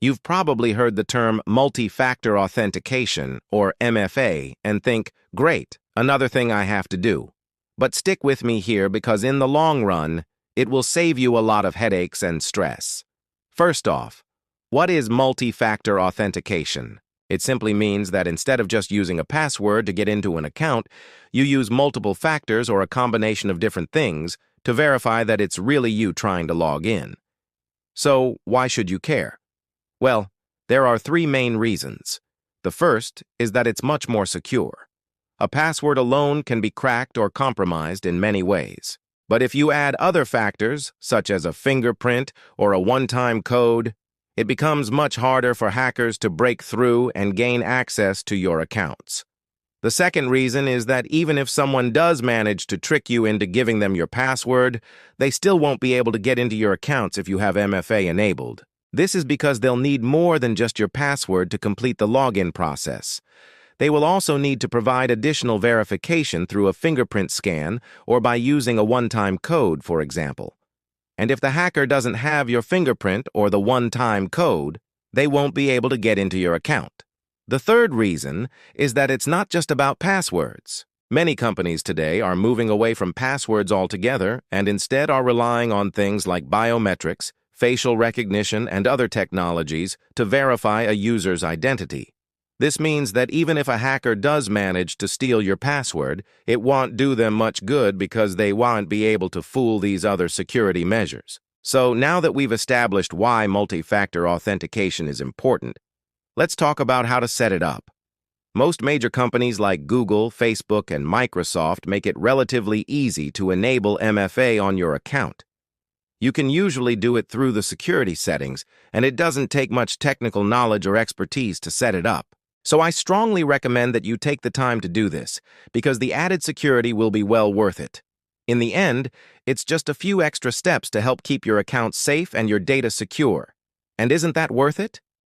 You've probably heard the term multi-factor authentication, or MFA, and think, great, another thing I have to do. But stick with me here because in the long run, it will save you a lot of headaches and stress. First off, what is multi-factor authentication? It simply means that instead of just using a password to get into an account, you use multiple factors or a combination of different things to verify that it's really you trying to log in. So, why should you care? Well, there are three main reasons. The first is that it's much more secure. A password alone can be cracked or compromised in many ways. But if you add other factors, such as a fingerprint or a one-time code, it becomes much harder for hackers to break through and gain access to your accounts. The second reason is that even if someone does manage to trick you into giving them your password, they still won't be able to get into your accounts if you have MFA enabled. This is because they'll need more than just your password to complete the login process. They will also need to provide additional verification through a fingerprint scan or by using a one-time code, for example. And if the hacker doesn't have your fingerprint or the one-time code, they won't be able to get into your account. The third reason is that it's not just about passwords. Many companies today are moving away from passwords altogether and instead are relying on things like biometrics, facial recognition, and other technologies to verify a user's identity. This means that even if a hacker does manage to steal your password, it won't do them much good because they won't be able to fool these other security measures. So now that we've established why multi-factor authentication is important, let's talk about how to set it up. Most major companies like Google, Facebook, and Microsoft make it relatively easy to enable MFA on your account. You can usually do it through the security settings, and it doesn't take much technical knowledge or expertise to set it up. So I strongly recommend that you take the time to do this, because the added security will be well worth it. In the end, it's just a few extra steps to help keep your account safe and your data secure. And isn't that worth it?